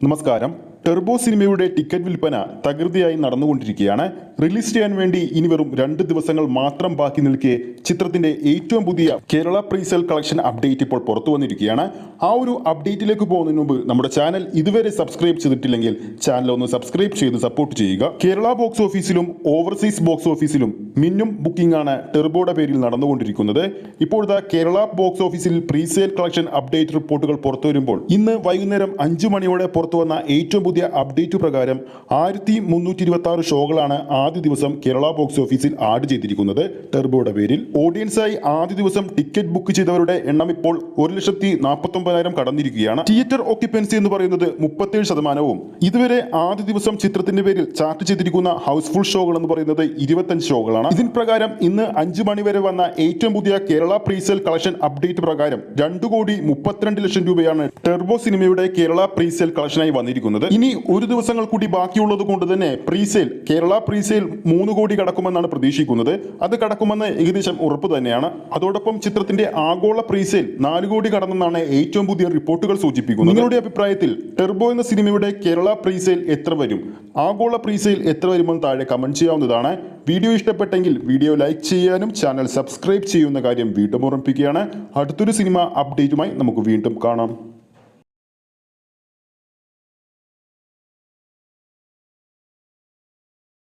നമസ്കാരം. ടെർബോ സിനിമയുടെ ടിക്കറ്റ് വിൽപ്പന തകൃതിയായി നടന്നുകൊണ്ടിരിക്കുകയാണ്. റിലീസ് ചെയ്യാൻ വേണ്ടി ഇനി വെറും 2 ദിവസങ്ങൾ മാത്രം ബാക്കി നിൽക്കെ ചിത്രത്തിന്റെ ഏറ്റവും പുതിയ കേരള പ്രീസെയിൽ കളക്ഷൻ അപ്ഡേറ്റ് ഇപ്പോൾ പുറത്തു വന്നിരിക്കുകയാണ്. ആ ഒരു അപ്ഡേറ്റിലേക്ക് പോകുന്നതിന് മുമ്പ് നമ്മുടെ ചാനൽ ഇതുവരെ സബ്സ്ക്രൈബ് ചെയ്തിട്ടില്ലെങ്കിൽ ചാനൽ ഒന്ന് സബ്സ്ക്രൈബ് ചെയ്ത് സപ്പോർട്ട് ചെയ്യുക. കേരള ബോക്സ് ഓഫീസിലും ഓവർസീസ് ബോക്സ് ഓഫീസിലും മിന്നും ബുക്കിംഗ് ആണ് ടെർബോയുടെ പേരിൽ നടന്നുകൊണ്ടിരിക്കുന്നത്. ഇപ്പോഴത്തെ കേരള ബോക്സ് ഓഫീസിൽ പ്രീസെയിൽ കളക്ഷൻ അപ്ഡേറ്റ് റിപ്പോർട്ടുകൾ പുറത്തു വരുമ്പോൾ ഇന്ന് വൈകുന്നേരം 5 മണിയോടെ പുറത്തു വന്ന ഏറ്റവും പുതിയ അപ്ഡേറ്റ് പ്രകാരം 1326 ഷോകളാണ് ആദ്യ ദിവസം കേരള ബോക്സ് ഓഫീസിൽ ആഡ് ചെയ്തിരിക്കുന്നത്. ടെർബോയുടെ പേരിൽ ഓഡിയൻസായി ആദ്യ ദിവസം ടിക്കറ്റ് ബുക്ക് ചെയ്തവരുടെ എണ്ണം ഇപ്പോൾ 1,49,000 കടന്നിരിക്കുകയാണ്. തിയേറ്റർ ഓക്യുപ്പൻസി എന്ന് പറയുന്നത് 37%. ഇതുവരെ ആദ്യ ദിവസം ചിത്രത്തിന്റെ പേരിൽ ചാർട്ട് ചെയ്തിരിക്കുന്ന ഹൗസ്ഫുൾ ഷോകൾ എന്ന് പറയുന്നത് 25 ഷോകളാണ്. ഇതിൻ പ്രകാരം ഇന്ന് 5 മണി വരെ വന്ന ഏറ്റവും പുതിയ കേരള പ്രീസെയിൽ കളക്ഷൻ അപ്ഡേറ്റ് പ്രകാരം 2,32,00,000 രൂപയാണ് ടെർബോ സിനിമയുടെ കേരള പ്രീസെയിൽ കളക്ഷനായി വന്നിരിക്കുന്നത്. ഇനി ഒരു ദിവസങ്ങൾ കൂടി ബാക്കിയുള്ളത് കൊണ്ട് തന്നെ പ്രീസെയിൽ കേരള പ്രീസെയിൽ 3 കോടി കടക്കുമെന്നാണ് പ്രതീക്ഷിക്കുന്നത്. അത് കടക്കുമെന്ന് ഏകദേശം ഉറപ്പ് തന്നെയാണ്. അതോടൊപ്പം ചിത്രത്തിന്റെ ആഗോള പ്രീസെയിൽ 4 കോടി കടന്നെന്നാണ് ഏറ്റവും പുതിയ റിപ്പോർട്ടുകൾ സൂചിപ്പിക്കുന്നത്. നിങ്ങളുടെ അഭിപ്രായത്തിൽ ടെർബോ എന്ന സിനിമയുടെ കേരള പ്രീസെയിൽ എത്ര വരും, ആഗോള പ്രീസെയിൽ എത്ര വരുമെന്ന് താഴെ കമന്റ് ചെയ്യാവുന്നതാണ്. വീഡിയോ ഇഷ്ടപ്പെട്ടെങ്കിൽ വീഡിയോ ലൈക്ക് ചെയ്യാനും ചാനൽ സബ്സ്ക്രൈബ് ചെയ്യുന്ന കാര്യം വീണ്ടും ഓർമ്മിപ്പിക്കുകയാണ്. അടുത്തൊരു സിനിമ അപ്ഡേറ്റുമായി നമുക്ക് വീണ്ടും കാണാം.